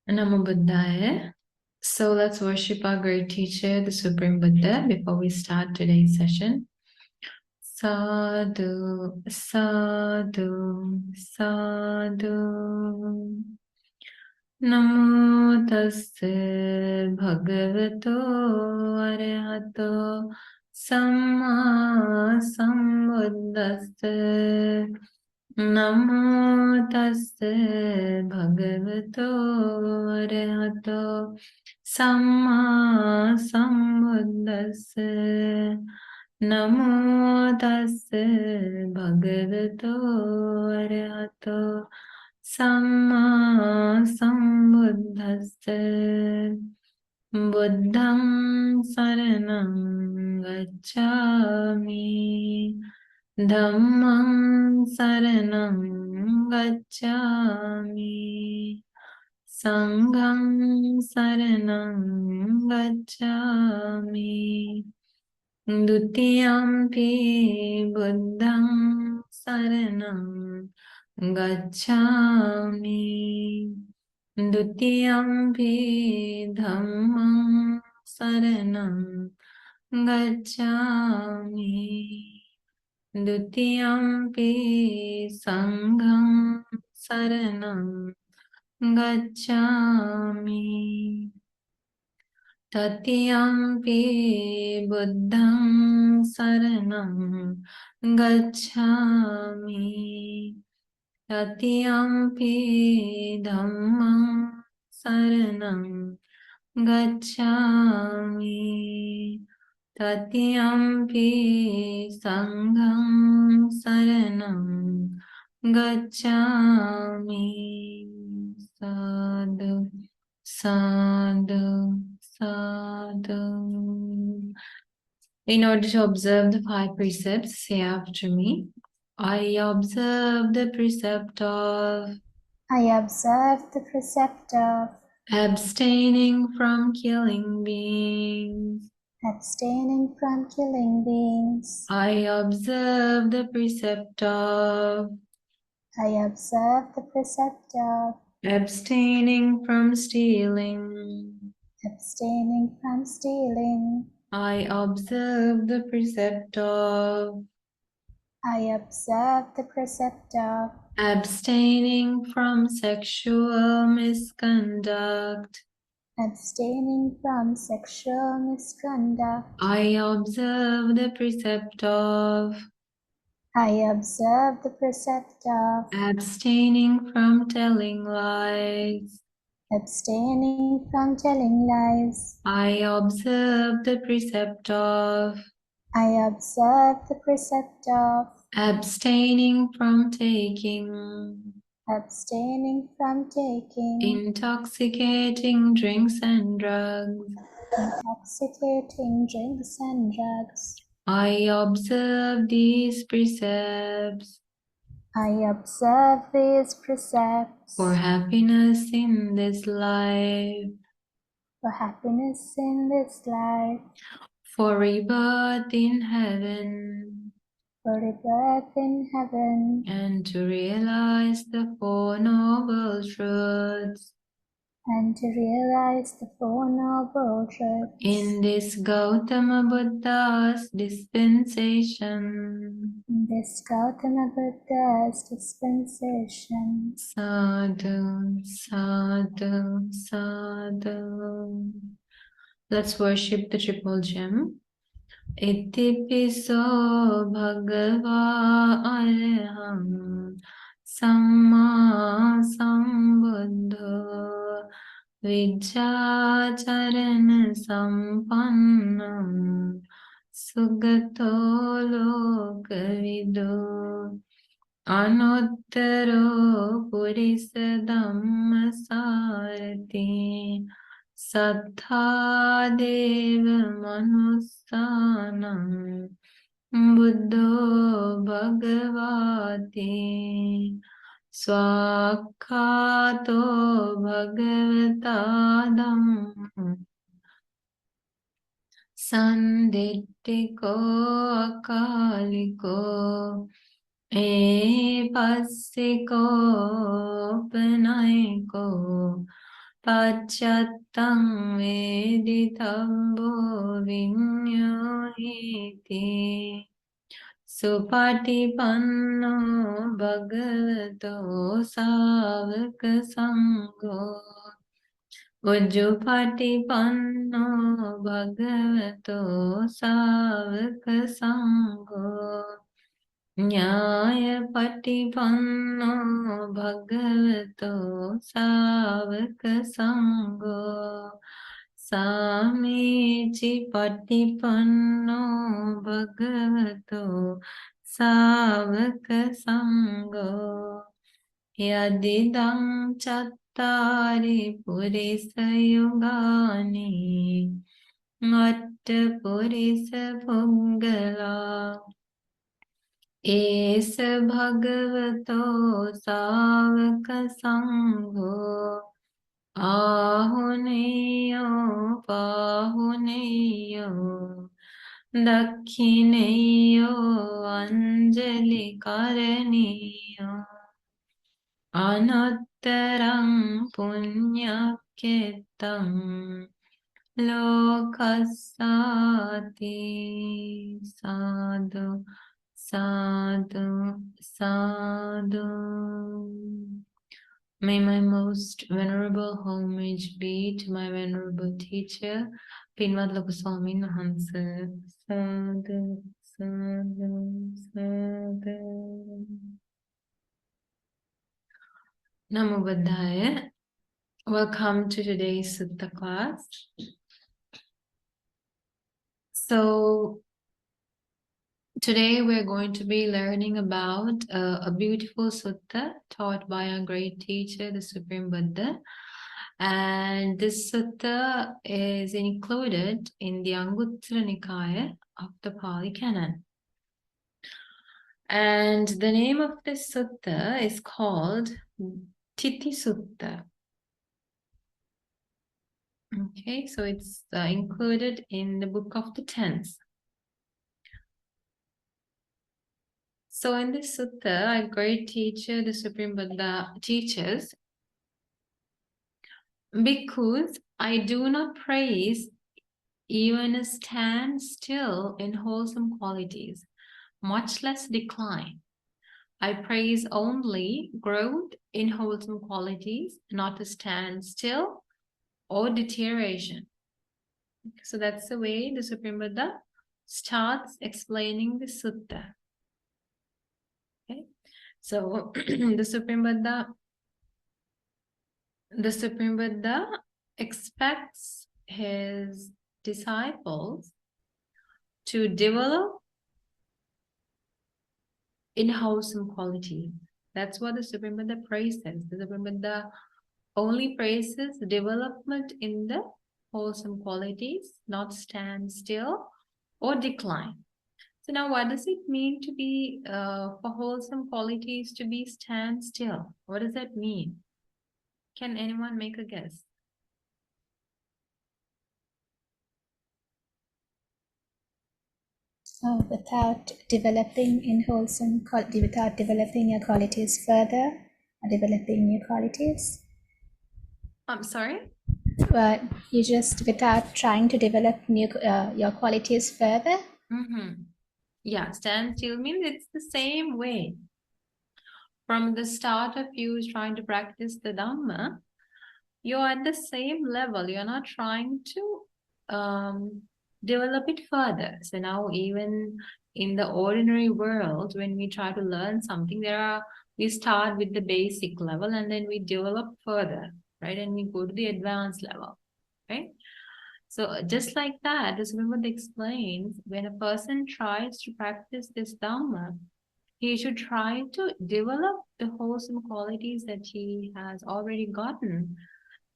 Namo Buddhaya. So let's worship our great teacher, the Supreme Buddha, before we start today's session. Sadhu, sadhu, sadhu. Namo tasse bhagavato arahato samma sambuddhasse. Namo tasse bhagavato arahato samma sambuddhasse. Namo tasse bhagavato arahato samma sambuddhasse. Buddham saranam gacchami. Dhammam saranam gacchami. Sangham saranam gacchami. Dutiyampi buddham saranam gacchami. Dutiyampi dhammam saranam gacchami. Dutiyampi sangham saranam gacchami. Tatiyampi buddham saranam gacchami. Tatiyampi dhammam saranam gacchami. Tatiyampi sangham saranam gacchami. Sadhu, sadhu, sadhu. In order to observe the 5 precepts, say after me. I observe the precept of I observe the precept of abstaining from killing beings. abstaining from killing beings. I observe the precept of I observe the precept of abstaining from stealing. abstaining from stealing. I observe the precept of I observe the precept of abstaining from sexual misconduct. abstaining from sexual misconduct. I observe the precept of I observe the precept of abstaining from telling lies. abstaining from telling lies. I observe the precept of I observe the precept of abstaining from taking abstaining from taking intoxicating drinks and drugs. intoxicating drinks and drugs. I observe these precepts I observe these precepts for happiness in this life, for happiness in this life, for rebirth in heaven, for rebirth in heaven, and to realize the Four Noble Truths and to realize the Four Noble Truths in this Gautama Buddha's dispensation. in this Gautama Buddha's dispensation. Sadhu, sadhu, sadhu. Let's worship the triple gem. Itipiso bhagava arham samma sambuddho vijjacharana sampannam sugato lokavido anuttaro purisa dhamma sarati Sattha deva manussanam buddho bhagavati swakhato bhagavata dhammam sandittiko akaliko epassiko panayiko Pacchattam veditabbo vinyohiti Supatipanno bhagavato savaka sangho Ujjupatipanno bhagavato savaka sangho Nyayapatipanno bhagavato savaka sangho Samichi patipanno bhagavato savaka sangho Yadidam chattari purisa yugani Atta purisa puggala Esa bhagavato savaka sangho Ahuneyo pahuneyo Dakhineyo anjali karaniyo Anuttarang punyakettam lokasati sadhu sadhu sadhu May my most venerable homage be to my venerable teacher, Pinvat Lokaswami Mahansa. Sadhu, sadhu, sadhu. Namo Buddhaya. Welcome to today's Sutta class. So, today we're going to be learning about a beautiful sutta taught by our great teacher, the Supreme Buddha. And this sutta is included in the Anguttara Nikaya of the Pali Canon. And the name of this sutta is called Tithi Sutta. Okay, so it's included in the Book of the Tenth. So in this sutta, our great teacher, the Supreme Buddha, teaches, Bhikkhus, I do not praise even a stand still in wholesome qualities, much less decline. I praise only growth in wholesome qualities, not a stand still or deterioration. So that's the way the Supreme Buddha starts explaining the sutta. Okay, so the Supreme Buddha expects his disciples to develop in wholesome quality. That's what the Supreme Buddha praises. The Supreme Buddha only praises development in the wholesome qualities, not stand still or decline. So now what does it mean to be, for wholesome qualities to be stand still? What does that mean? Can anyone make a guess? So without developing without developing your qualities further, or developing new qualities? I'm sorry? But you just, without trying to develop your qualities further? Yeah, stand still means it's the same way. From the start of you trying to practice the Dhamma, you're at the same level. You're not trying to develop it further. So now even in the ordinary world, when we try to learn something, we start with the basic level and then we develop further, right? And we go to the advanced level, right? So just like that, as Vimud explains, when a person tries to practice this Dhamma, he should try to develop the wholesome qualities that he has already gotten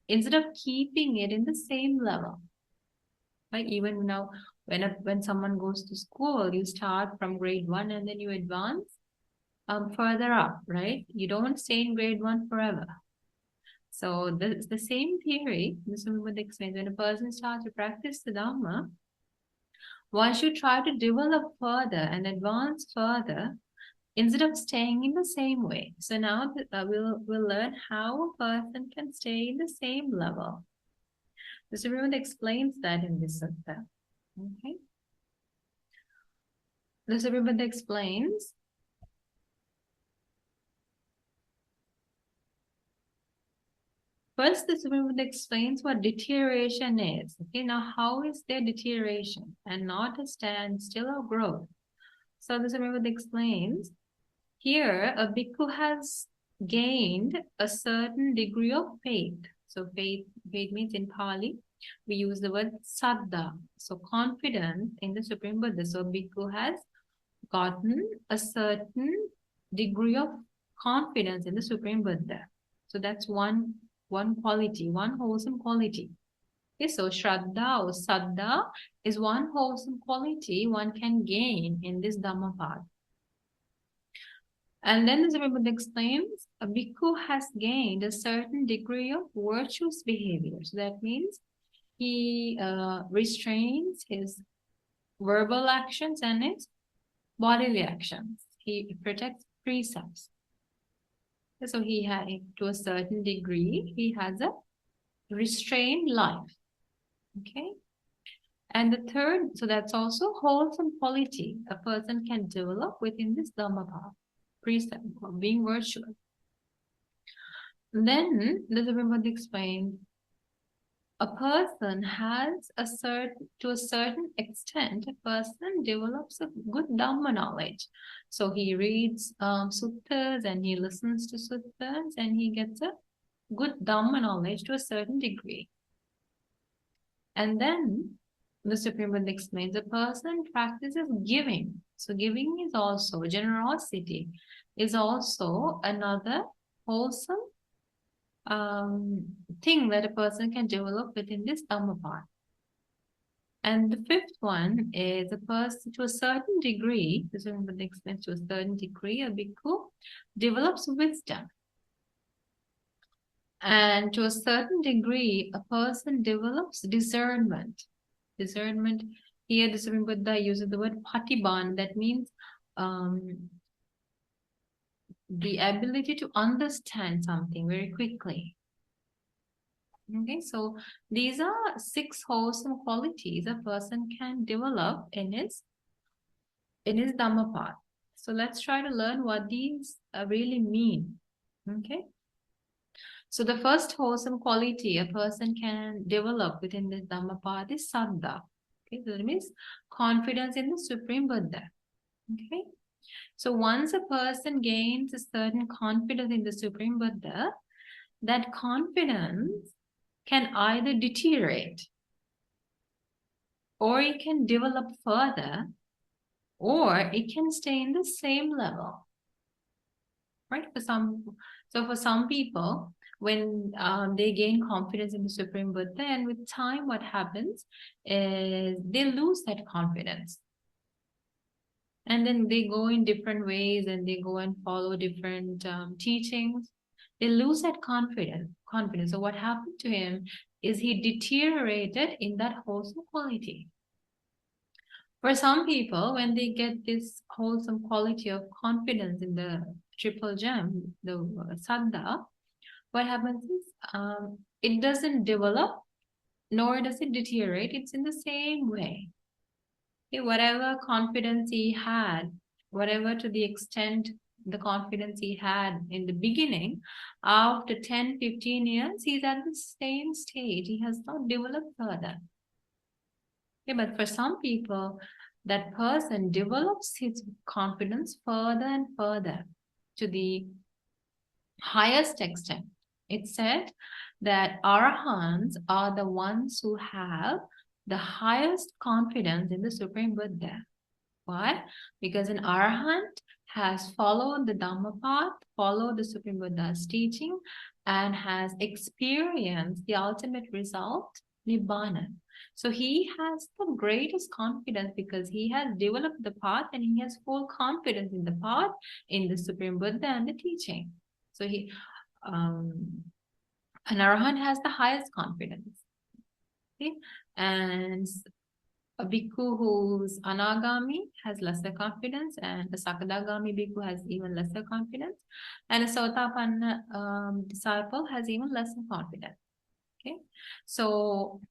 instead of keeping it in the same level. Like even now, when someone goes to school, you start from grade 1 and then you advance further up, right? You don't stay in grade 1 forever. So the same theory, Mr. Muhammad explains, when a person starts to practice the Dhamma, one should try to develop further and advance further instead of staying in the same way. So now we'll learn how a person can stay in the same level. The Supreme Buddha explains that in this sutta. Okay. The Supreme Buddha explains. First, the Supreme Buddha explains what deterioration is. Okay, now how is there deterioration and not a standstill or growth? So the Supreme Buddha explains, here a bhikkhu has gained a certain degree of faith. So faith means in Pali, we use the word saddha. So confidence in the Supreme Buddha. So bhikkhu has gotten a certain degree of confidence in the Supreme Buddha. So that's one quality, one wholesome quality. Okay, so Shraddha or Saddha is one wholesome quality one can gain in this Dhamma path. And then the Supreme Buddha explains, a bhikkhu has gained a certain degree of virtuous behavior. So that means he restrains his verbal actions and his bodily actions. He protects precepts. So he had, to a certain degree, he has a restrained life. Okay. And the third, so that's also wholesome quality a person can develop within this Dhamma path, precept of being virtuous. Then the Supreme Buddha explains, a person has to a certain extent, a person develops a good Dhamma knowledge. So he reads suttas and he listens to suttas and he gets a good Dhamma knowledge to a certain degree. And then the Supreme Buddha explains, a person practices giving. So giving is also, generosity is also another wholesome thing that a person can develop within this Dhamma path. And the fifth one is a person to a certain degree, this one would explain, to a certain degree, a bhikkhu develops wisdom. And to a certain degree, a person develops discernment. Discernment, here the Supreme Buddha uses the word patiban, that means the ability to understand something very quickly. Okay, so these are 6 wholesome qualities a person can develop in his Dhamma path. So let's try to learn what these really mean. Okay. So the first wholesome quality a person can develop within this Dhamma path is saddha. Okay, so that means confidence in the Supreme Buddha. Okay. So once a person gains a certain confidence in the Supreme Buddha, that confidence can either deteriorate or it can develop further or it can stay in the same level, right? For some people, when they gain confidence in the Supreme Buddha, and with time what happens is they lose that confidence. And then they go in different ways and they go and follow different teachings. They lose that confidence. So what happened to him is he deteriorated in that wholesome quality. For some people, when they get this wholesome quality of confidence in the triple gem, the saddha, what happens is it doesn't develop nor does it deteriorate. It's in the same way. Okay, whatever confidence he had, whatever to the extent the confidence he had in the beginning, after 10, 15 years, he's at the same stage. He has not developed further. Okay, but for some people, that person develops his confidence further and further to the highest extent. It's said that arahants are the ones who have the highest confidence in the Supreme Buddha. Why? Because an arahant has followed the Dhamma path, followed the Supreme Buddha's teaching, and has experienced the ultimate result, Nibbana. So he has the greatest confidence because he has developed the path and he has full confidence in the path, in the Supreme Buddha and the teaching. So an arahant has the highest confidence. Okay? And a bhikkhu who's anagami has lesser confidence, and a sakadagami bhikkhu has even lesser confidence, and a sotapanna disciple has even lesser confidence. Okay, so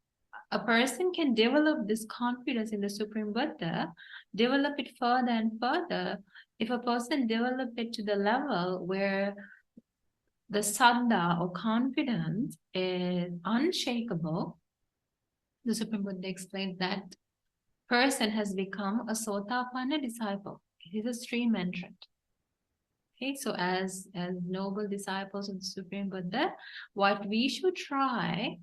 a person can develop this confidence in the Supreme Buddha, develop it further and further. If a person develop it to the level where the saddha or confidence is unshakable, the Supreme Buddha explains that person has become a sotapanna disciple. It is a stream entrant. Okay, so as noble disciples of the Supreme Buddha, what we should try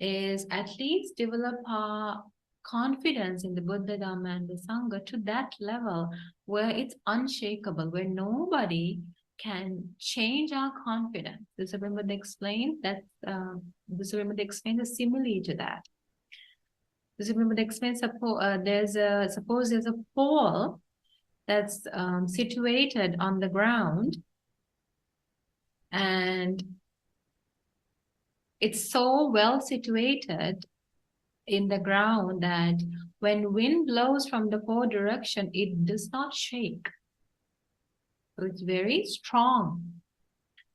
is at least develop our confidence in the Buddha, Dhamma, and the Sangha to that level where it's unshakable, where nobody can change our confidence. The Supreme Buddha explained that the Supreme Buddha explained a simile to that. The Supreme Buddha explains suppose there's a pole that's situated on the ground, and it's so well situated in the ground that when wind blows from the four direction, it does not shake. So it's very strong.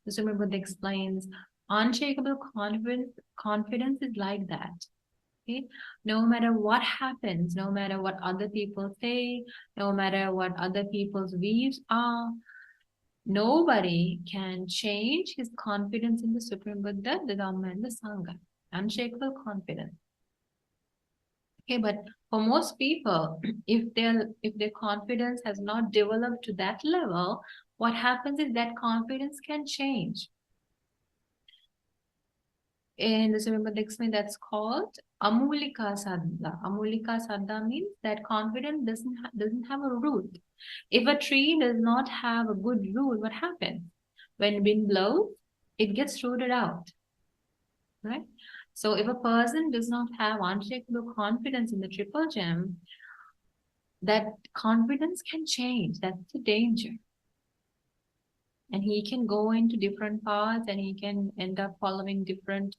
The Supreme Buddha explains unshakable confidence is like that. Okay? No matter what happens, no matter what other people say, no matter what other people's views are, nobody can change his confidence in the Supreme Buddha, the Dhamma, and the Sangha. Unshakable confidence. Okay, but for most people, if their confidence has not developed to that level, what happens is that confidence can change. In the Supreme Buddha explained that's called amulika saddha. Amulika saddha means that confidence doesn't have a root. If a tree does not have a good root, what happens? When wind blows, it gets rooted out, right? So if a person does not have unshakable confidence in the triple gem, that confidence can change. That's the danger. And he can go into different paths, and he can end up following different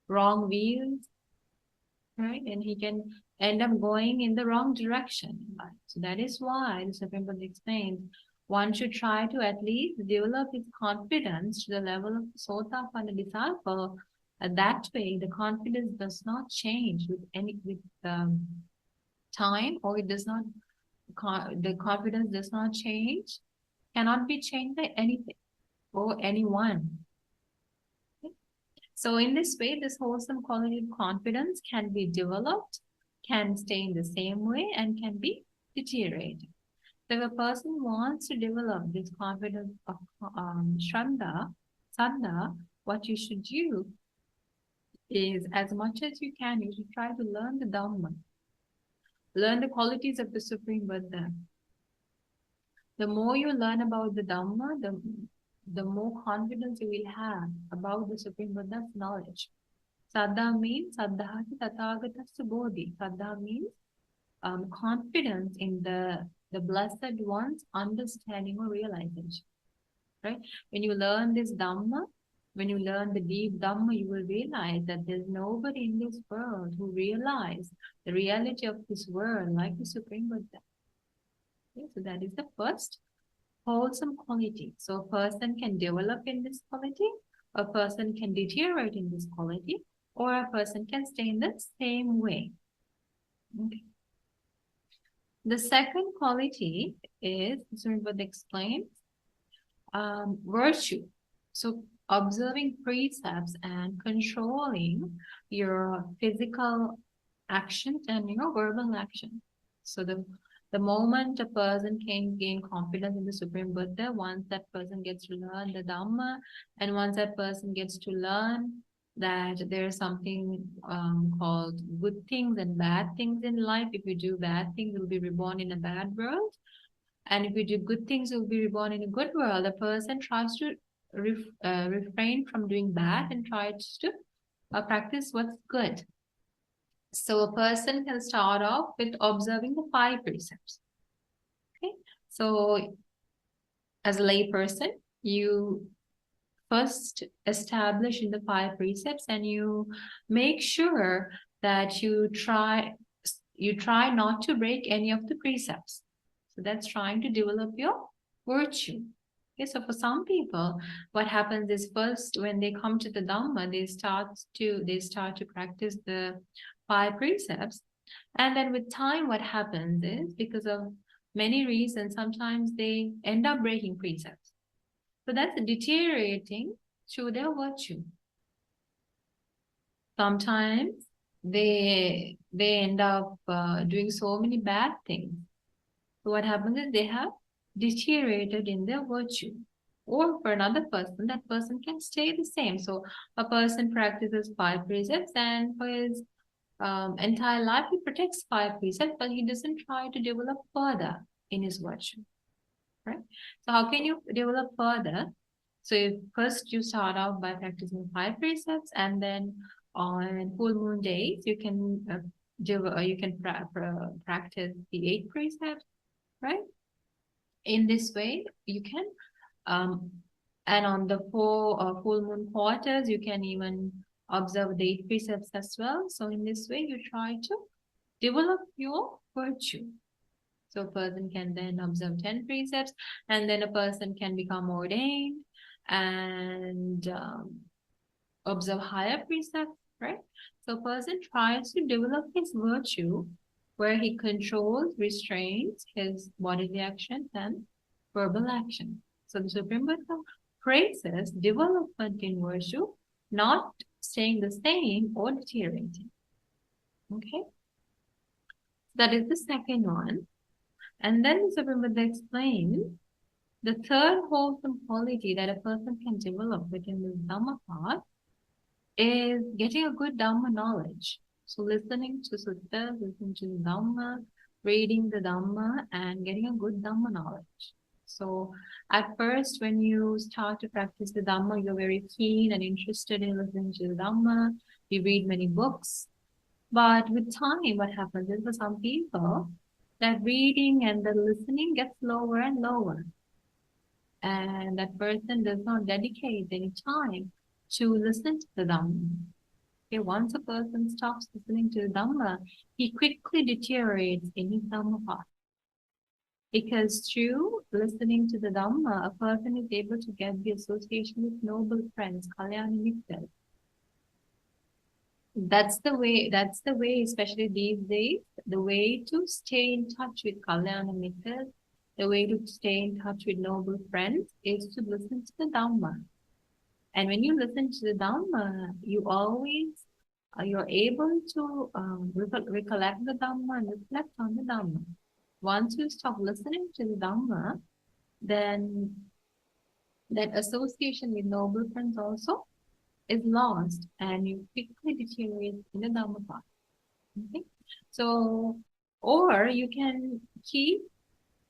wrong views, right? And he can end up going in the wrong direction. Right? So that is why the Supreme Buddha explains one should try to at least develop his confidence to the level of Sotapanna disciple. That way, the confidence does not change with time, or it does not. The confidence does not change, cannot be changed by anything or anyone. Okay? So in this way, this wholesome quality of confidence can be developed, can stay in the same way, and can be deteriorated. So if a person wants to develop this confidence of Shraddha, Saddha, what you should do is, as much as you can, you should try to learn the Dhamma, learn the qualities of the Supreme Buddha. The more you learn about the Dhamma, the more confidence you will have about the Supreme Buddha's knowledge. Saddha means Saddhati Tathagatasya Bodhi. Saddha means confidence in the Blessed One's understanding or realization. Right? When you learn this Dhamma, when you learn the deep Dhamma, you will realize that there's nobody in this world who realizes the reality of this world like the Supreme Buddha. Okay? So that is the first wholesome quality. So a person can develop in this quality, a person can deteriorate in this quality, or a person can stay in the same way. Okay. The second quality is, Supreme Buddha explains, virtue. So observing precepts and controlling your physical actions and your verbal actions. So the moment a person can gain confidence in the Supreme Buddha, once that person gets to learn the Dhamma, and once that person gets to learn that there's something called good things and bad things in life. If you do bad things, you'll be reborn in a bad world. And if you do good things, you'll be reborn in a good world. A person tries to refrain from doing bad and tries to practice what's good. So a person can start off with observing the 5 precepts. Okay, so as a lay person, you first establish in the 5 precepts, and you make sure that you you try not to break any of the precepts. So that's trying to develop your virtue. Okay, so for some people, what happens is first when they come to the Dhamma, they start to practice the 5 precepts. And then with time, what happens is because of many reasons, sometimes they end up breaking precepts. So that's deteriorating to their virtue. Sometimes they end up doing so many bad things. So what happens is they have deteriorated in their virtue. Or for another person, that person can stay the same. So a person practices 5 precepts, and for his entire life he protects 5 precepts, but he doesn't try to develop further in his virtue. Right? So how can you develop further? So if first you start out by practicing 5 precepts, and then on full moon days you can practice the 8 precepts, right? In this way, you can, and on the full moon quarters, you can even observe the 8 precepts as well. So in this way, you try to develop your virtue. So a person can then observe 10 precepts, and then a person can become ordained and observe higher precepts, right? So a person tries to develop his virtue where he controls, restrains his bodily actions and verbal action. So the Supreme Buddha praises development in virtue, not staying the same or deteriorating. Okay? That is the second one. And then the Supreme Buddha explains the third wholesome quality that a person can develop within this Dhamma path is getting a good Dhamma knowledge. So listening to Sutta, listening to the Dhamma, reading the Dhamma, and getting a good Dhamma knowledge. So at first, when you start to practice the Dhamma, you're very keen and interested in listening to the Dhamma. You read many books. But with time, what happens is for some people, that reading and the listening gets lower and lower. And that person does not dedicate any time to listen to the Dhamma. Okay, once a person stops listening to the Dhamma, he quickly deteriorates in his Dhamma path. Because through listening to the Dhamma, a person is able to get the association with noble friends, Kalyana Mittas. That's the way, especially these days, the way to stay in touch with Kalyana Mittas, the way to stay in touch with noble friends is to listen to the Dhamma. And when you listen to the Dhamma, you always, you're able to recollect the Dhamma and reflect on the Dhamma. Once you stop listening to the Dhamma, then that association with noble friends also is lost, and you quickly deteriorate in the Dhamma path. Okay? So, or you can keep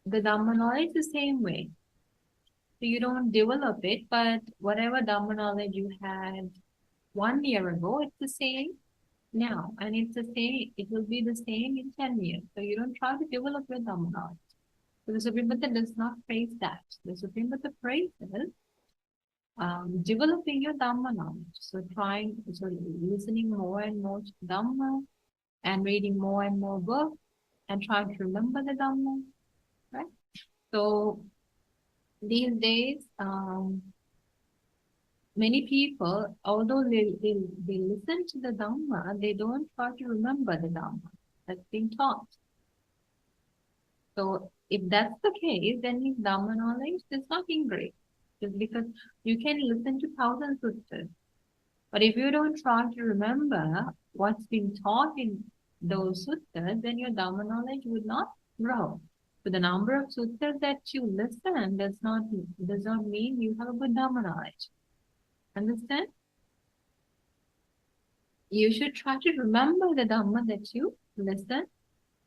the Dhamma knowledge the same way. So you don't develop it, but whatever Dhamma knowledge you had 1 year ago, it's the same now, and it's the same. It will be the same in 10 years. So you don't try to develop your Dhamma knowledge. So the Supreme Buddha does not praise that. The Supreme Buddha praises developing your Dhamma knowledge. So listening more and more to Dhamma, and reading more and more books, and trying to remember the Dhamma, right? So these days, many people, although they listen to the Dhamma, they don't try to remember the Dhamma that's being taught. So if that's the case, then his Dhamma knowledge is not being great. Just because you can listen to 1,000 suttas, but if you don't try to remember what's being taught in those suttas, then your Dhamma knowledge would not grow. So the number of suttas that you listen does not mean you have a good Dhamma knowledge. Understand? You should try to remember the Dhamma that you listen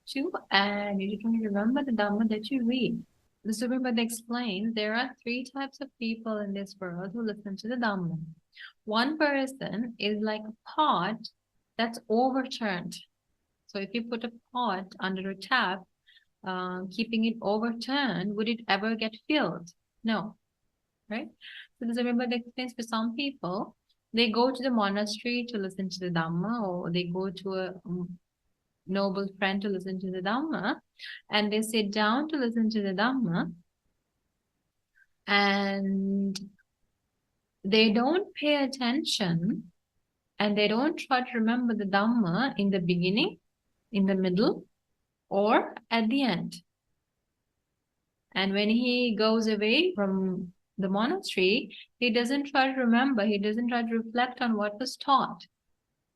to, and you should try to remember the Dhamma that you read. The Supreme Buddha explains there are 3 types of people in this world who listen to the Dhamma. One person is like a pot that's overturned. So if you put a pot under a tap, keeping it overturned, would it ever get filled? No, right? So the Supreme Buddha explains for some people, they go to the monastery to listen to the Dhamma, or they go to noble friend to listen to the Dhamma, and they sit down to listen to the Dhamma, and they don't pay attention and they don't try to remember the Dhamma in the beginning, in the middle, or at the end. And when he goes away from the monastery, he doesn't try to remember, he doesn't try to reflect on what was taught.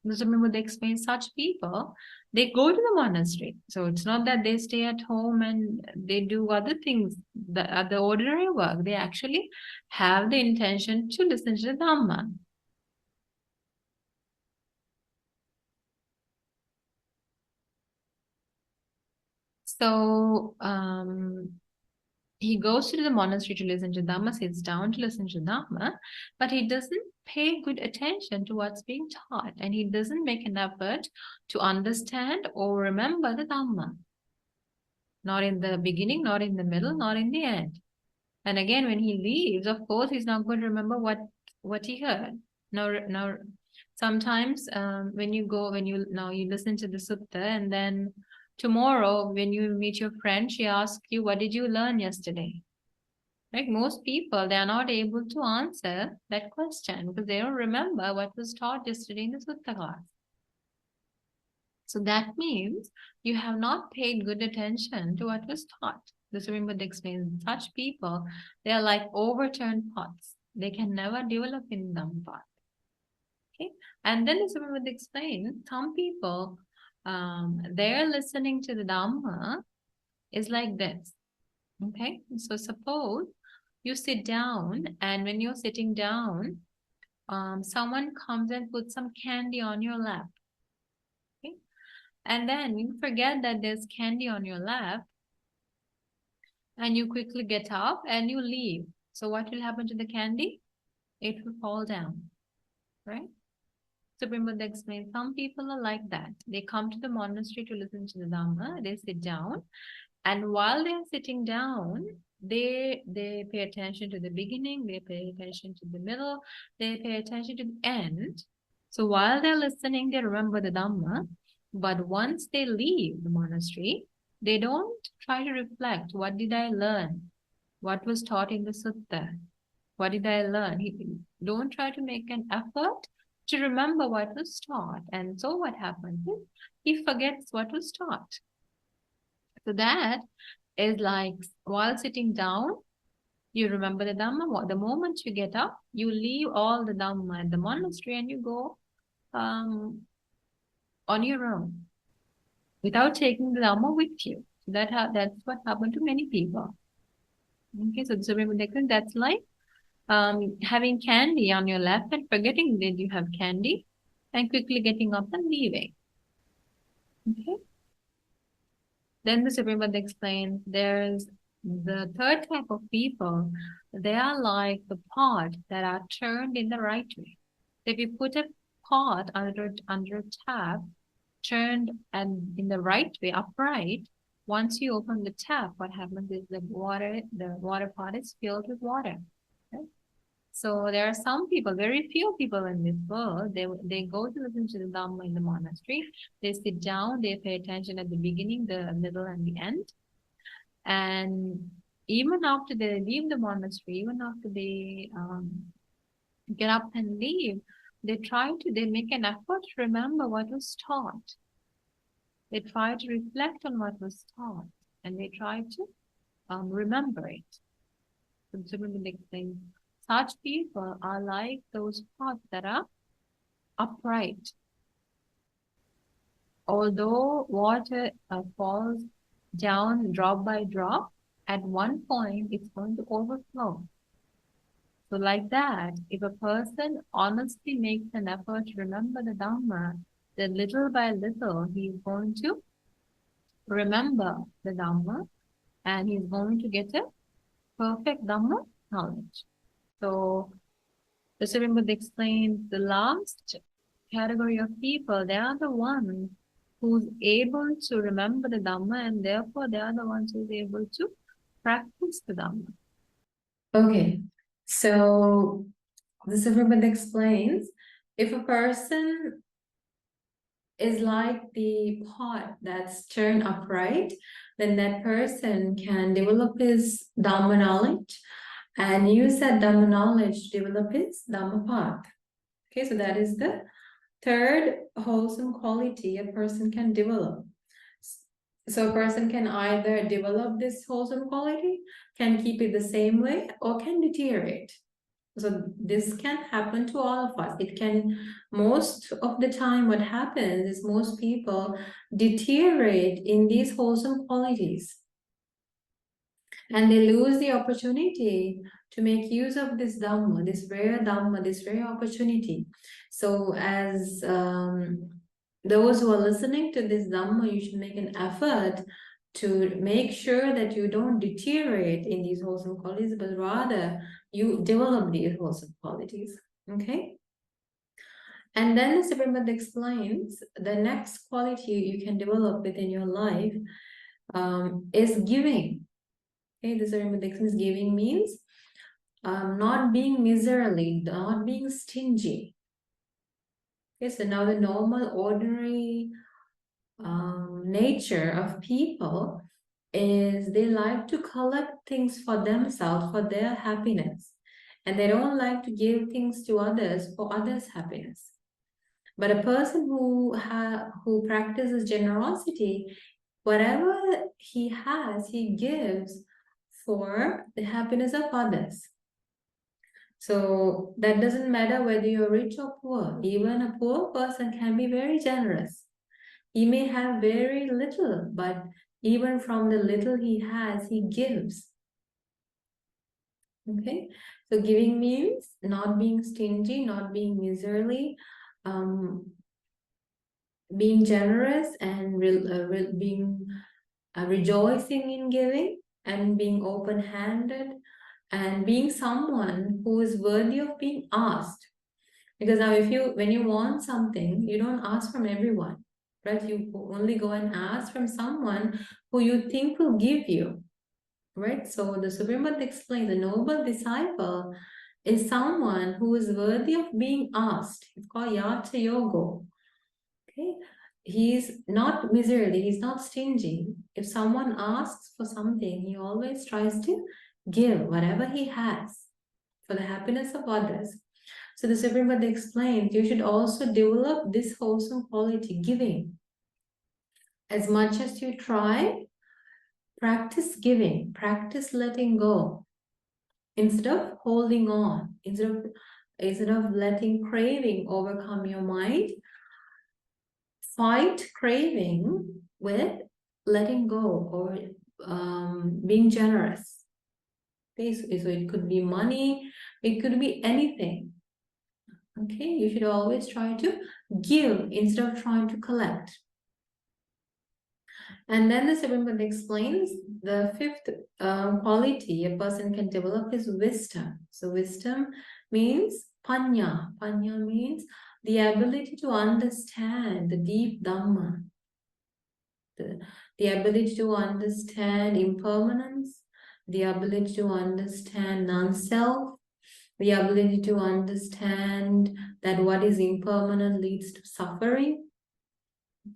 Because remember, they explain such people, they go to the monastery. So it's not that they stay at home and they do other things, the ordinary work. They actually have the intention to listen to the Dhamma. So he goes to the monastery to listen to Dhamma, sits down to listen to Dhamma, but he doesn't pay good attention to what's being taught, and he doesn't make an effort to understand or remember the Dhamma. Not in the beginning, not in the middle, not in the end. And again, when he leaves, of course, he's not going to remember what he heard. Now, sometimes when you listen to the sutta, and then tomorrow when you meet your friend, she asks you, what did you learn yesterday? Like most people, they are not able to answer that question because they don't remember what was taught yesterday in the sutta class. So that means you have not paid good attention to what was taught. This Buddha explains such people, they are like overturned pots. They can never develop in them pot. Okay. And then this Buddha explains some people, their listening to the Dhamma is like this. Okay. So suppose you sit down, and when you're sitting down, someone comes and puts some candy on your lap. Okay. And then you forget that there's candy on your lap, and you quickly get up and you leave. So what will happen to the candy? It will fall down, right? So Buddha explains some people are like that. They come to the monastery to listen to the Dhamma, they sit down, and while they're sitting down, they pay attention to the beginning, they pay attention to the middle, they pay attention to the end. So while they're listening, they remember the Dhamma. But once they leave the monastery, they don't try to reflect, what did I learn? What was taught in the sutta? What did I learn? Don't try to make an effort to remember what was taught. And so what happens? He forgets what was taught. So that is like while sitting down, you remember the Dhamma. The moment you get up, you leave all the Dhamma at the monastery and you go on your own without taking the Dhamma with you. So that's what happened to many people. Okay, so that's like having candy on your lap and forgetting that you have candy and quickly getting up and leaving. Okay. Then the Supreme Buddha explains there's the third type of people. They are like the pot that are turned in the right way. If you put a pot under a tap, turned and in the right way, upright, once you open the tap, what happens is the water pot is filled with water. Okay? So there are some people, very few people in this world, they go to listen to the Dhamma in the monastery. They sit down, they pay attention at the beginning, the middle, and the end. And even after they leave the monastery, even after they get up and leave, they make an effort to remember what was taught. They try to reflect on what was taught, and they try to remember it. Such people are like those pots that are upright. Although water falls down drop by drop, at one point it's going to overflow. So like that, if a person honestly makes an effort to remember the Dhamma, then little by little he is going to remember the Dhamma and he's going to get a perfect Dhamma knowledge. So the Supreme Buddha explains the last category of people, they are the ones who's able to remember the Dhamma, and therefore they are the ones who's able to practice the Dhamma. Okay, so the Supreme Buddha explains if a person is like the pot that's turned upright, then that person can develop his Dhamma knowledge and use that Dhamma knowledge to develop his Dhamma path. Okay, so that is the third wholesome quality a person can develop. So a person can either develop this wholesome quality, can keep it the same way, or can deteriorate. So this can happen to all of us. It can, most of the time what happens is most people deteriorate in these wholesome qualities. And they lose the opportunity to make use of this Dhamma, this rare opportunity. So as those who are listening to this Dhamma, you should make an effort to make sure that you don't deteriorate in these wholesome qualities, but rather you develop these wholesome qualities. Okay? And then the Supreme Buddha explains the next quality you can develop within your life is giving. Okay, the Supreme Buddha explains giving means not being miserly, not being stingy. Okay, so now the normal, ordinary nature of people is they like to collect things for themselves, for their happiness. And they don't like to give things to others for others' happiness. But a person who practices generosity, whatever he has, he gives for the happiness of others. So that doesn't matter whether you're rich or poor. Even a poor person can be very generous. He may have very little, but even from the little he has, he gives. Okay, so giving means not being stingy, not being miserly, being generous and being rejoicing in giving and being open-handed and being someone who is worthy of being asked. Because now when you want something, you don't ask from everyone, right? You only go and ask from someone who you think will give you, right? So the Supreme Buddha explains the noble disciple is someone who is worthy of being asked. It's called Yata Yogo. Okay, he's not miserly, he's not stingy. If someone asks for something, he always tries to give whatever he has for the happiness of others. So the Supreme Buddha explains you should also develop this wholesome quality, giving. As much as you try, practice giving, practice letting go. Instead of holding on, instead of letting craving overcome your mind, fight craving with letting go or being generous. Okay, so it could be money, it could be anything. Okay, you should always try to give instead of trying to collect. And then the Supreme Buddha explains the fifth quality a person can develop is wisdom. So wisdom means panya. Panya means the ability to understand the deep Dhamma, the ability to understand impermanence, the ability to understand non-self, the ability to understand that what is impermanent leads to suffering.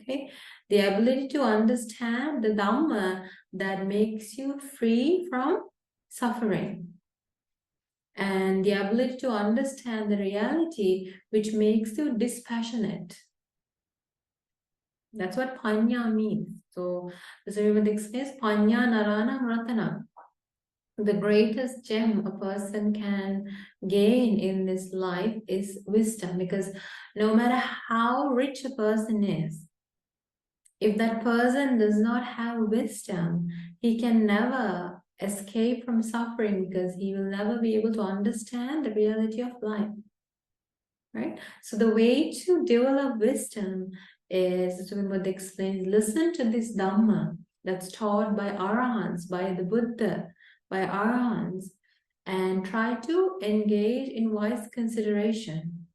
Okay, the ability to understand the Dhamma that makes you free from suffering. And the ability to understand the reality which makes you dispassionate. That's what panya means. So the Sarivada explains panya narana ratana. The greatest gem a person can gain in this life is wisdom, because no matter how rich a person is, if that person does not have wisdom, he can never escape from suffering because he will never be able to understand the reality of life. Right? So the way to develop wisdom is, as Buddha explains, listen to this Dhamma that's taught by Arahants, by the Buddha, by Arahants, and try to engage in wise consideration.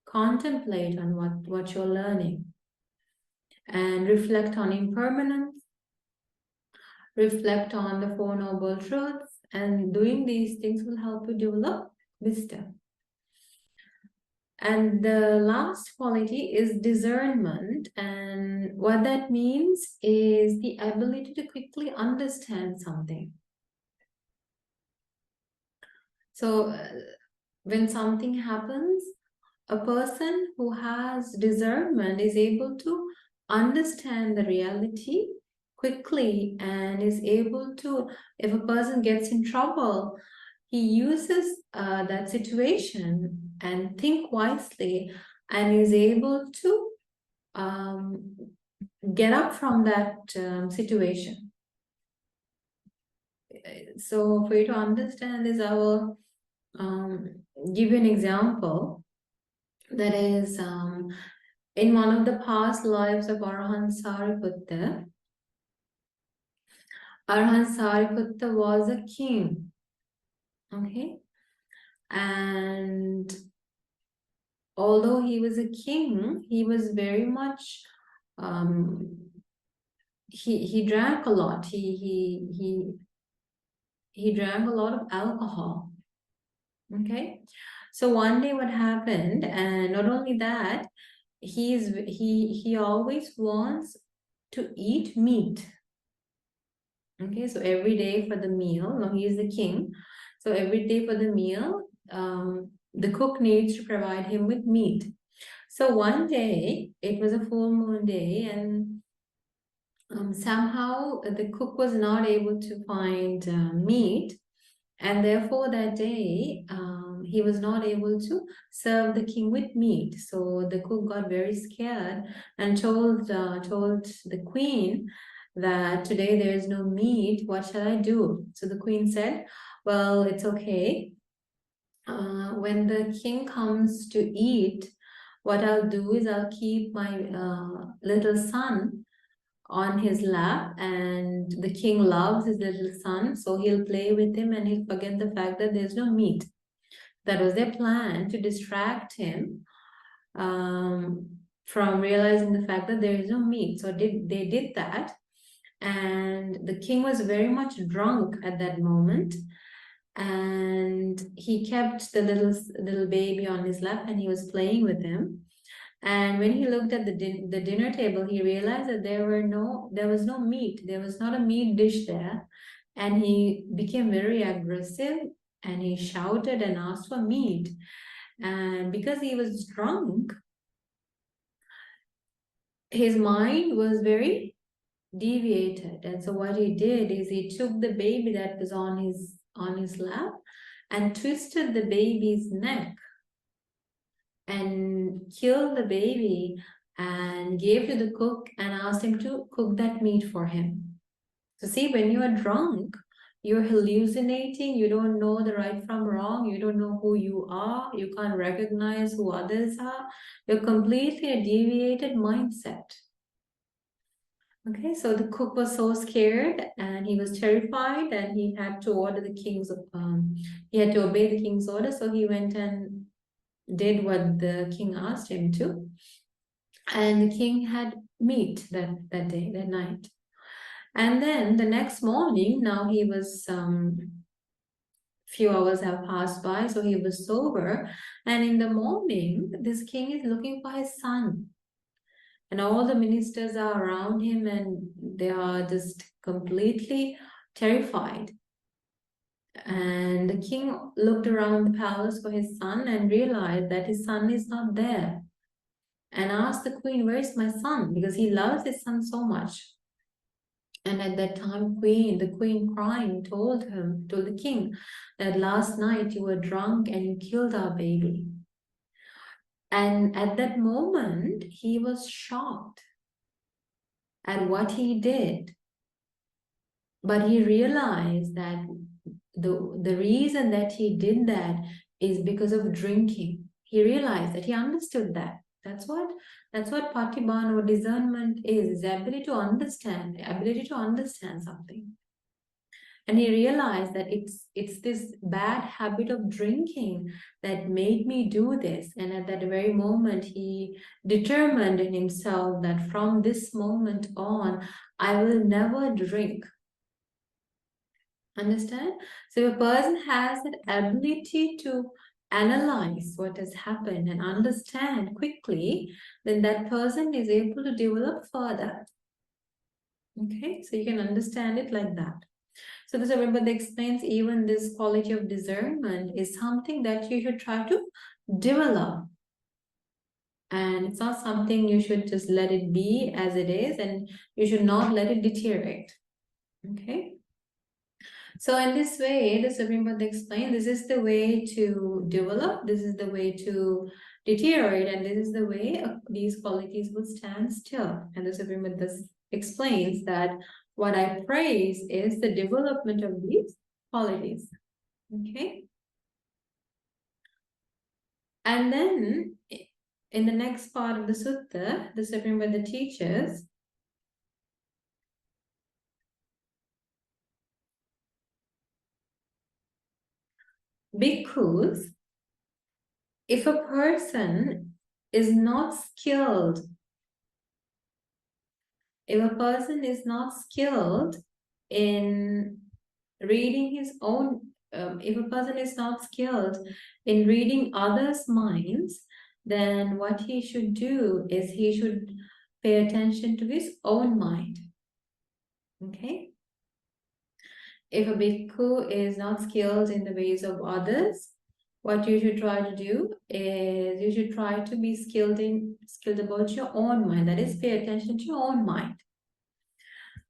Contemplate on what you're learning and reflect on impermanence, reflect on the Four Noble Truths, and doing these things will help you develop wisdom. And the last quality is discernment. And what that means is the ability to quickly understand something. So when something happens, a person who has discernment is able to understand the reality quickly and is able to, if a person gets in trouble, he uses that situation and think wisely and is able to get up from that situation. So for you to understand this, I will give you an example. That is, in one of the past lives of Arahant Sariputta, Arahant Sariputta was a king. Okay. And although he was a king, he was very much he drank a lot. He drank a lot of alcohol. Okay. So one day what happened, and not only that, he always wants to eat meat. Okay, so every day for the meal, no, he is the king. So every day for the meal, the cook needs to provide him with meat. So one day, it was a full moon day, and somehow the cook was not able to find meat, and therefore that day he was not able to serve the king with meat. So the cook got very scared and told the queen that today there is no meat. What shall I do? So the queen said, well, it's okay. When the king comes to eat, what I'll do is I'll keep my little son on his lap, and the king loves his little son, so he'll play with him and he'll forget the fact that there's no meat. That was their plan, to distract him from realizing the fact that there is no meat. So they did that, and the king was very much drunk at that moment, and he kept the little baby on his lap and he was playing with him. And when he looked at the dinner table, he realized that there was no meat. There was not a meat dish there. And he became very aggressive and he shouted and asked for meat. And because he was drunk, his mind was very deviated. And so what he did is he took the baby that was on his lap and twisted the baby's neck and killed the baby and gave to the cook and asked him to cook that meat for him. So see, when you are drunk, you're hallucinating, you don't know the right from wrong, you don't know who you are, you can't recognize who others are, you're completely a deviated mindset. Okay, so the cook was so scared and he was terrified and he had to order the king's, he had to obey the king's order. So he went and did what the king asked him to. And the king had meat that day, that night. And then the next morning, now he was, few hours have passed by, so he was sober. And in the morning, this king is looking for his son. And all the ministers are around him and they are just completely terrified. And the king looked around the palace for his son and realized that his son is not there. And asked the queen, where's my son? Because he loves his son so much. And at that time, the queen crying told the king that last night you were drunk and you killed our baby. And at that moment, he was shocked at what he did. But he realized that the reason that he did that is because of drinking. He realized that, he understood that. That's what Patibhan or discernment is the ability to understand something. And he realized that it's this bad habit of drinking that made me do this. And at that very moment, he determined in himself that from this moment on, I will never drink. Understand? So if a person has that ability to analyze what has happened and understand quickly, then that person is able to develop further. Okay, so you can understand it like that. So this everybody explains even this quality of discernment is something that you should try to develop. And it's not something you should just let it be as it is, and you should not let it deteriorate. Okay. So in this way, the Supreme Buddha explained, this is the way to develop, this is the way to deteriorate, and this is the way these qualities will stand still. And the Supreme Buddha explains that what I praise is the development of these qualities. Okay. And then in the next part of the sutta, the Supreme Buddha teaches bhikkhus, if a person is not skilled, if a person is not skilled in reading his own, if a person is not skilled in reading others' minds, then what he should do is he should pay attention to his own mind. Okay? If a bhikkhu is not skilled in the ways of others, what you should try to do is you should try to be skilled about your own mind. That is, pay attention to your own mind.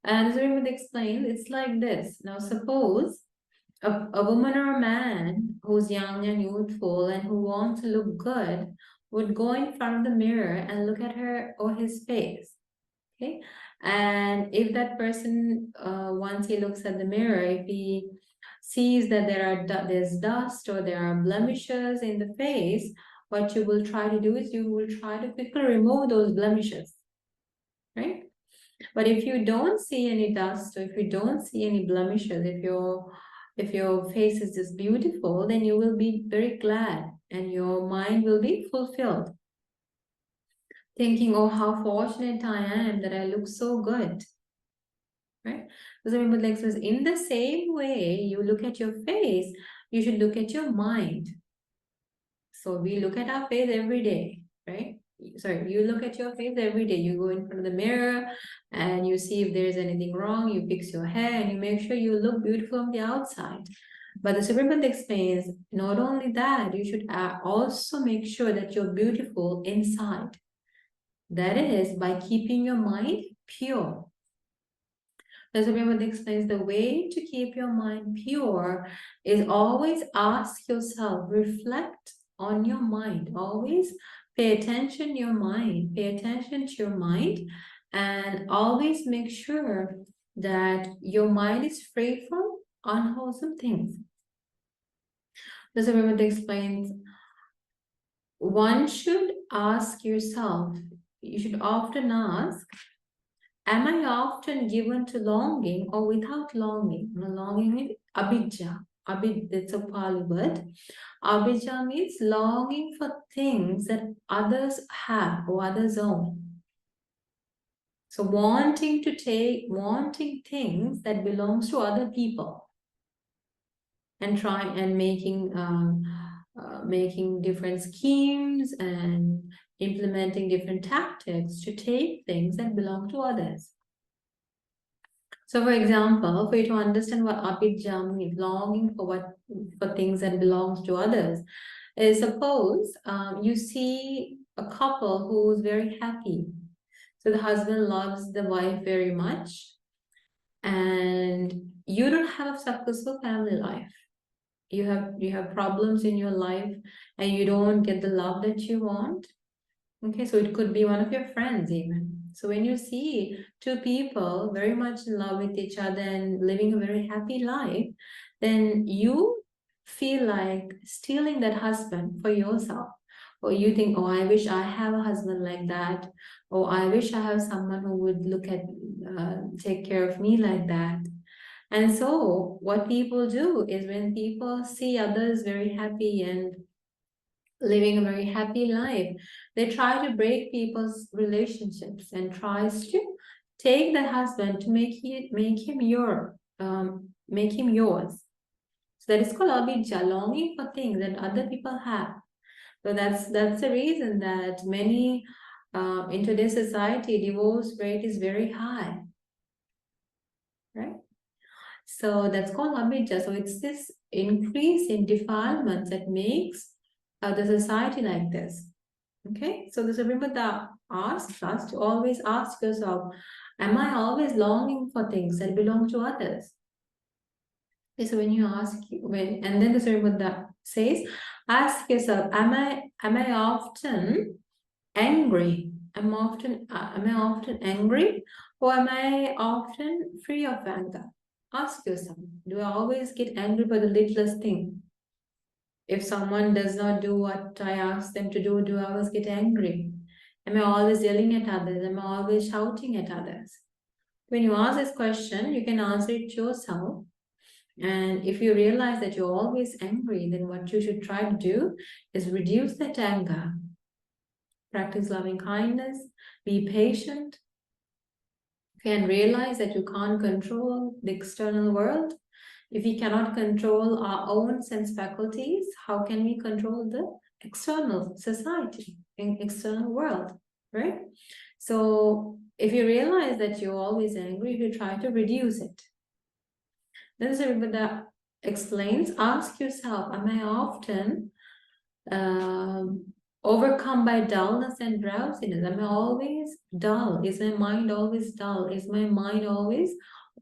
And as Rimud explained, it's like this. Now, suppose a woman or a man who's young and youthful and who wants to look good would go in front of the mirror and look at her or his face. Okay, and if that person, once he looks at the mirror, if he sees that there's dust or there are blemishes in the face, what you will try to do is you will try to quickly remove those blemishes, right? But if you don't see any dust, or if you don't see any blemishes, if your face is just beautiful, then you will be very glad and your mind will be fulfilled, thinking, oh, how fortunate I am that I look so good. Right? So remember, like, in the same way you look at your face, you should look at your mind. So we look at our face every day, right? Sorry, you look at your face every day. You go in front of the mirror and you see if there's anything wrong. You fix your hair and you make sure you look beautiful on the outside. But the Supreme Buddha explains, not only that, you should also make sure that you're beautiful inside. That is by keeping your mind pure. The Supreme Buddha explains the way to keep your mind pure is always ask yourself, reflect on your mind, always pay attention to your mind, pay attention to your mind, and always make sure that your mind is free from unwholesome things. The Supreme Buddha explains, one should ask yourself, you should often ask, am I often given to longing or without longing? Longing means abhijja. That's a Pali word. Abhijja means longing for things that others have or others own. So wanting things that belongs to other people and making different schemes and implementing different tactics to take things that belong to others. So, for example, for you to understand what abhijja means, longing for things that belongs to others, is suppose you see a couple who's very happy. So the husband loves the wife very much, and you don't have a successful family life. You have problems in your life, and you don't get the love that you want. Okay, so it could be one of your friends even. So when you see two people very much in love with each other and living a very happy life, then you feel like stealing that husband for yourself. Or you think, oh, I wish I have a husband like that. Or I wish I have someone who would take care of me like that. And so what people do is when people see others very happy and living a very happy life, they try to break people's relationships and tries to take the husband to make him yours. So that is called abhijja, longing for things that other people have. So that's the reason that many in today's society, divorce rate is very high, right? So that's called abhijja. So it's this increase in defilements that makes the society like this. Okay, so the Supreme Buddha asks us to always ask yourself, am I always longing for things that belong to others? Okay, so when you ask, and then the Supreme Buddha says, ask yourself, am I often angry? Am I often angry, or am I often free of anger? Ask yourself, do I always get angry for the littlest thing? If someone does not do what I ask them to do I always get angry? Am I always yelling at others? Am I always shouting at others? When you ask this question, you can answer it yourself. And if you realize that you're always angry, then what you should try to do is reduce that anger. Practice loving kindness, be patient, and realize that you can't control the external world. If we cannot control our own sense faculties, how can we control the external society, external world, right? So if you realize that you're always angry, you try to reduce it. Then Sri Buddha explains, ask yourself, am I often overcome by dullness and drowsiness? Am I always dull? Is my mind always dull? Is my mind always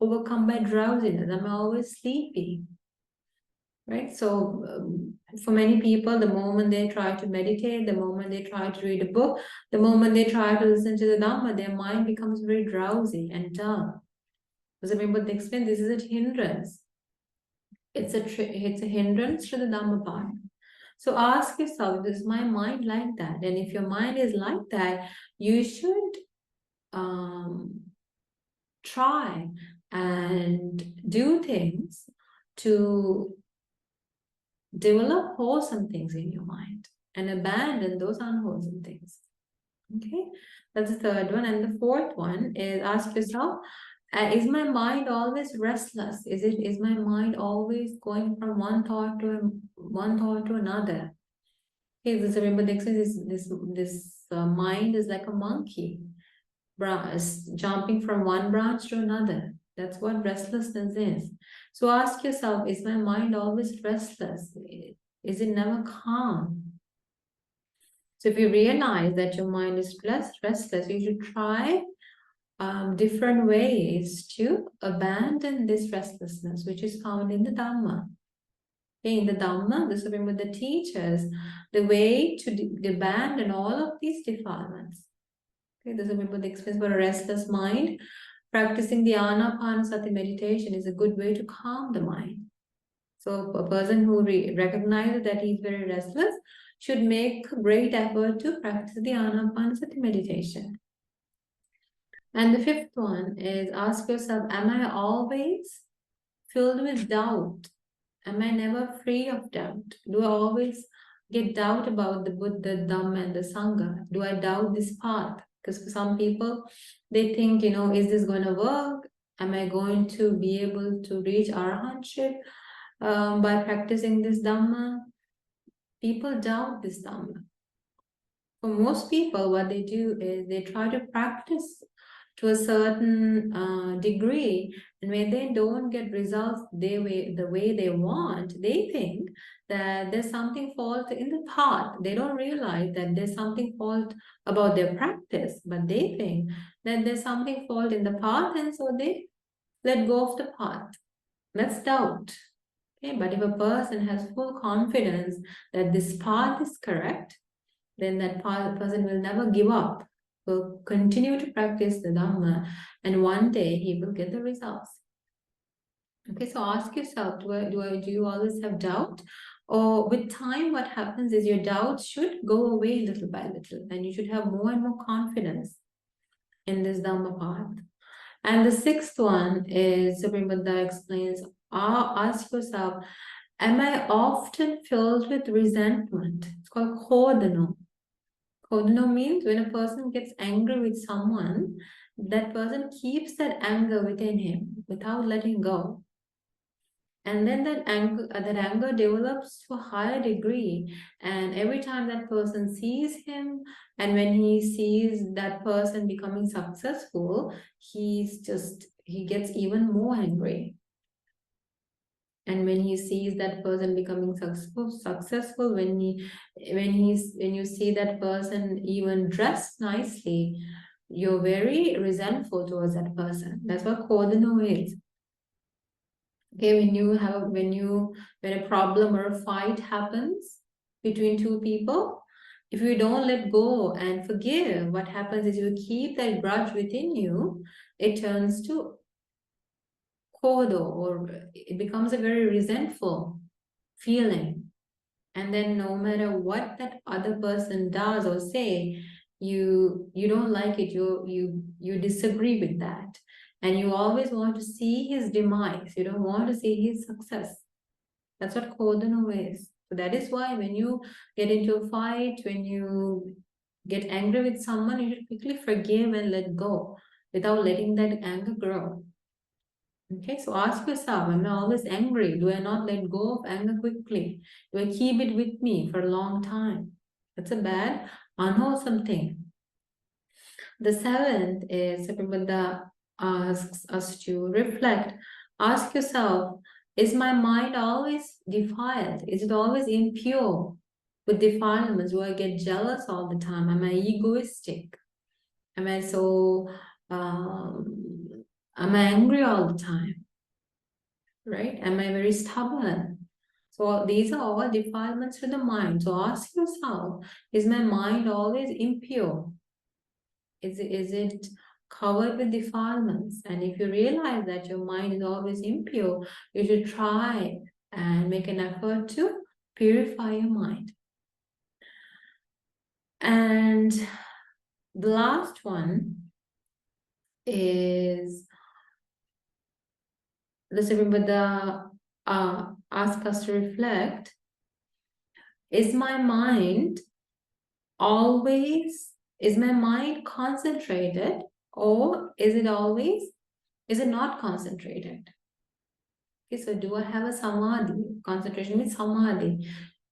overcome by drowsiness? Am I always sleepy? Right? So for many people, the moment they try to meditate, the moment they try to read a book, the moment they try to listen to the Dhamma, their mind becomes very drowsy and dull. Because remember, they explain this is a hindrance. It's a hindrance to the Dhamma path. So ask yourself, is my mind like that? And if your mind is like that, you should try and do things to develop wholesome things in your mind and abandon those unwholesome things. Okay, that's the third one. And the fourth one is ask yourself, is my mind always restless? Is my mind always going from one thought to another? Okay, this remember the exercise is this mind is like a monkey jumping from one branch to another. That's what restlessness is. So ask yourself, is my mind always restless? Is it never calm? So if you realize that your mind is restless, you should try different ways to abandon this restlessness, which is found in the Dhamma. Okay, in the Dhamma, the Supreme Buddha teaches the way to abandon all of these defilements. Okay, the Supreme Buddha explains for a restless mind, practicing the Anapanasati meditation is a good way to calm the mind. So a person who recognizes that he's very restless should make great effort to practice the Anapanasati meditation. And the fifth one is ask yourself, am I always filled with doubt? Am I never free of doubt? Do I always get doubt about the Buddha, Dhamma, and the Sangha? Do I doubt this path? Because for some people, they think, is this going to work? Am I going to be able to reach arahantship by practicing this Dhamma? People doubt this Dhamma. For most people, what they do is they try to practice to a certain degree, and when they don't get results the way they want, they think that there's something fault in the path. They don't realize that there's something fault about their practice, but they think that there's something fault in the path, and so they let go of the path. That's doubt. Okay, but if a person has full confidence that this path is correct, then that person will never give up, will continue to practice the Dhamma, and one day he will get the results. Okay, so ask yourself, do you always have doubt? Or with time, what happens is your doubts should go away little by little, and you should have more and more confidence in this Dhamma path. And the sixth one is, Supreme Buddha explains, ask yourself, am I often filled with resentment? It's called kodano. Kodano means when a person gets angry with someone, that person keeps that anger within him without letting go. And then that anger develops to a higher degree. And every time that person sees him, and when he sees that person becoming successful, he gets even more angry. And when he sees that person becoming successful, when you see that person even dressed nicely, you're very resentful towards that person. That's what Kodano is. Okay, when a problem or a fight happens between two people, if you don't let go and forgive, what happens is you keep that grudge within you, it turns to kodo, or it becomes a very resentful feeling. And then no matter what that other person does or say, you don't like it, you disagree with that. And you always want to see his demise. You don't want to see his success. That's what Kodano is. So that is why when you get into a fight, when you get angry with someone, you should quickly forgive and let go without letting that anger grow. Okay, so ask yourself, am I always angry? Do I not let go of anger quickly? Do I keep it with me for a long time? That's a bad, unwholesome thing. The seventh is Buddha asks us to reflect. Ask yourself, is my mind always defiled? Is it always impure with defilements? Do I get jealous all the time? Am I egoistic? Am I so, am I angry all the time? Right? Am I very stubborn? So these are all defilements to the mind. So ask yourself, is my mind always impure? Is it covered with defilements? And if you realize that your mind is always impure, you should try and make an effort to purify your mind. And the last one is the Supreme Buddha ask us to reflect, is my mind concentrated, or is it not concentrated? Okay, so do I have a samadhi? Concentration means samadhi.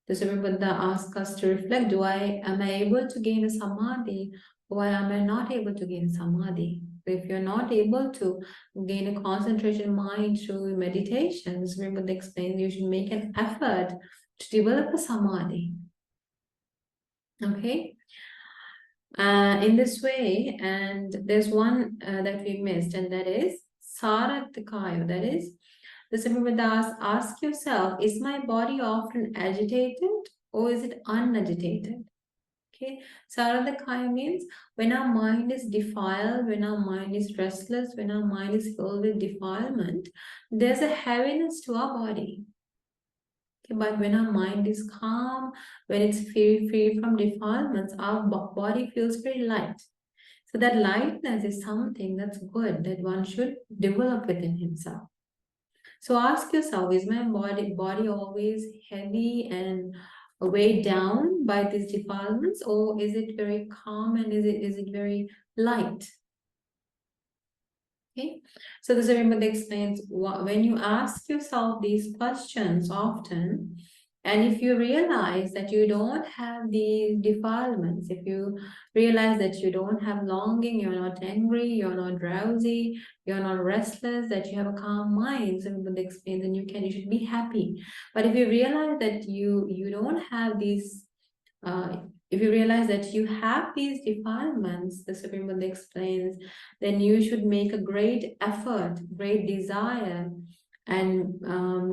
The Supreme Buddha asks us to reflect, am I able to gain a samadhi, or am I not able to gain samadhi? So if you're not able to gain a concentration mind through meditation, the Supreme Buddha explains you should make an effort to develop a samadhi. Okay? In this way, and there's one that we missed, and that is Saratikayo. That is, the Supreme Buddha ask yourself, is my body often agitated or is it unagitated? Okay, Saratikayo means when our mind is defiled, when our mind is restless, when our mind is filled with defilement, there's a heaviness to our body. But when our mind is calm, when it's free from defilements, our body feels very light. So that lightness is something that's good, that one should develop within himself. So ask yourself, is my body always heavy and weighed down by these defilements, or is it very calm and is it very light? Okay, so the Buddha explains, when you ask yourself these questions often, and if you realize that you don't have these defilements, if you realize that you don't have longing, you're not angry, you're not drowsy, you're not restless, that you have a calm mind, so Buddha explains, and you should be happy. But if you realize that you don't have these, if you realize that you have these defilements, the Supreme Buddha explains, then you should make a great effort, great desire, and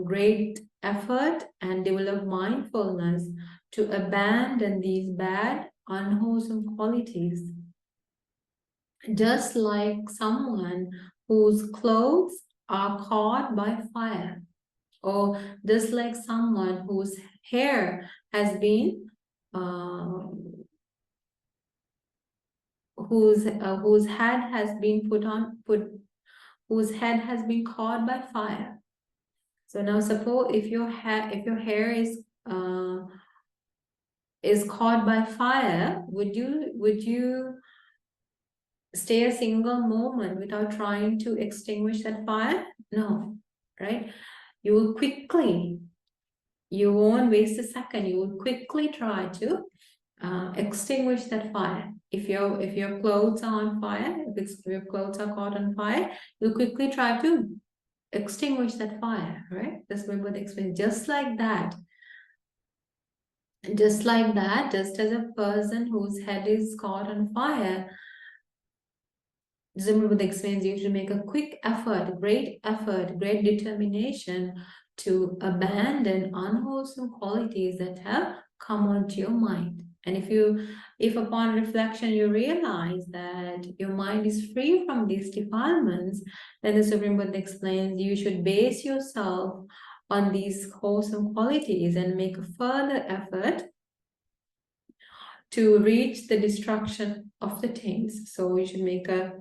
great effort and develop mindfulness to abandon these bad, unwholesome qualities. Just like someone whose clothes are caught by fire, or just like someone whose hair has been whose head has been whose head has been caught by fire. So now suppose if your hair is caught by fire, would you stay a single moment without trying to extinguish that fire? No, right? you will quickly, you won't waste a second, you will quickly try to extinguish that fire. If your clothes are on fire, if your clothes are caught on fire, you'll quickly try to extinguish that fire, right? That's what Buddha explains. Just like that, just as a person whose head is caught on fire, Buddha explains you should make a quick effort, great determination to abandon unwholesome qualities that have come onto your mind. And if upon reflection you realize that your mind is free from these defilements, then the Supreme Buddha explains you should base yourself on these wholesome qualities and make a further effort to reach the destruction of the things. So you should make a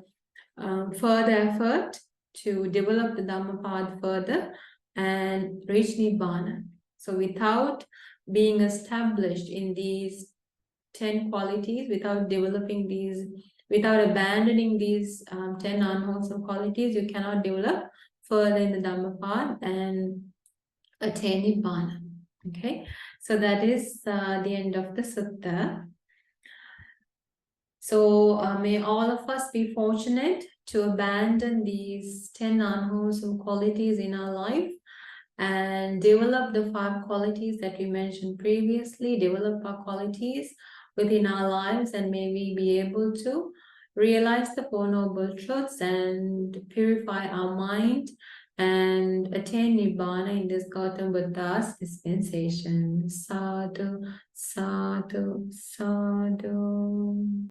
further effort to develop the Dhammapada further and reach Nibbana. So without being established in these 10 qualities, without developing these, without abandoning these 10 unwholesome qualities, you cannot develop further in the Dhammapada and attain Nibbana. Okay, so that is the end of the sutta. So may all of us be fortunate to abandon these 10 unwholesome qualities in our life and develop the 5 qualities that we mentioned previously, develop our qualities within our lives, and may we be able to realize the Four Noble Truths and purify our mind and attain Nibbana in this Gautam Buddha's dispensation. Sadhu, sadhu, sadhu.